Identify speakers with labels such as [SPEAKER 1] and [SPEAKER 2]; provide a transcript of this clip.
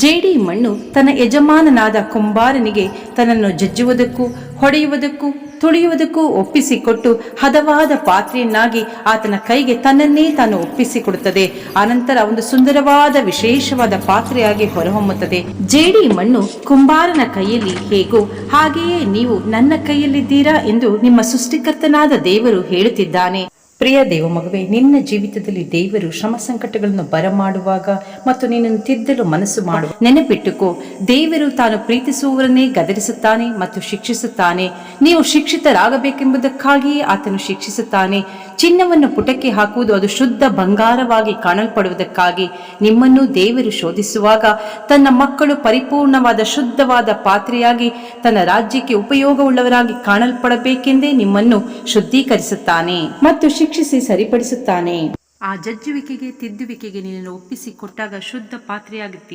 [SPEAKER 1] ಜೇಡಿ ಮಣ್ಣು ತನ್ನ ಯಜಮಾನನಾದ ಕುಂಬಾರನಿಗೆ ತನ್ನನ್ನು ಜಜ್ಜುವುದಕ್ಕೂ ಹೊಡೆಯುವುದಕ್ಕೂ ತುಳಿಯುವುದಕ್ಕೂ ಒಪ್ಪಿಸಿಕೊಟ್ಟು ಹದವಾದ ಪಾತ್ರೆಯನ್ನಾಗಿ ಆತನ ಕೈಗೆ ತನ್ನನ್ನೇ ತಾನು ಒಪ್ಪಿಸಿಕೊಡುತ್ತದೆ. ಆನಂತರ ಒಂದು ಸುಂದರವಾದ ವಿಶೇಷವಾದ ಪಾತ್ರೆಯಾಗಿ ಹೊರಹೊಮ್ಮುತ್ತದೆ. ಜೇಡಿ ಮಣ್ಣು ಕುಂಬಾರನ ಕೈಯಲ್ಲಿ ಹೇಗೋ ಹಾಗೆಯೇ ನೀವು ನನ್ನ ಕೈಯಲ್ಲಿದ್ದೀರಾ ಎಂದು ನಿಮ್ಮ ಸೃಷ್ಟಿಕರ್ತನಾದ ದೇವರು ಹೇಳುತ್ತಿದ್ದಾನೆ. ಪ್ರಿಯ ದೇವ ಮಗುವೆ, ನಿನ್ನ ಜೀವಿತದಲ್ಲಿ ದೇವರು ಶ್ರಮ ಸಂಕಟಗಳನ್ನು ಬರಮಾಡುವಾಗ ಮತ್ತು ನಿನ್ನನ್ನು ತಿದ್ದಲು ಮನಸ್ಸು ಮಾಡುವ ನೆನಪಿಟ್ಟುಕೋ, ದೇವರು ತಾನು ಪ್ರೀತಿಸುವವರನ್ನೇ ಗದರಿಸುತ್ತಾನೆ ಮತ್ತು ಶಿಕ್ಷಿಸುತ್ತಾನೆ. ನೀವು ಶಿಕ್ಷಿತರಾಗಬೇಕೆಂಬುದಕ್ಕಾಗಿಯೇ ಆತನು ಶಿಕ್ಷಿಸುತ್ತಾನೆ. ಚಿನ್ನವನ್ನು ಪುಟಕ್ಕೆ ಹಾಕುವುದು ಅದು ಶುದ್ಧ ಬಂಗಾರವಾಗಿ ಕಾಣಲ್ಪಡುವುದಕ್ಕಾಗಿ. ನಿಮ್ಮನ್ನು ದೇವರು ಶೋಧಿಸುವಾಗ ತನ್ನ ಮಕ್ಕಳು ಪರಿಪೂರ್ಣವಾದ ಶುದ್ಧವಾದ ಪಾತ್ರೆಯಾಗಿ ತನ್ನ ರಾಜ್ಯಕ್ಕೆ ಉಪಯೋಗವುಳ್ಳವರಾಗಿ ಕಾಣಲ್ಪಡಬೇಕೆಂದೇ ನಿಮ್ಮನ್ನು ಶುದ್ಧೀಕರಿಸುತ್ತಾನೆ ಮತ್ತು ಶಿಕ್ಷಿಸಿ ಸರಿಪಡಿಸುತ್ತಾನೆ. ಆ ಜಜ್ಜುವಿಕೆಗೆ ತಿದ್ದುವಿಕೆಗೆ ನಿನ್ನನ್ನು ಒಪ್ಪಿಸಿ ಕೊಟ್ಟಾಗ ಶುದ್ಧ ಪಾತ್ರೆಯಾಗುತ್ತಿ.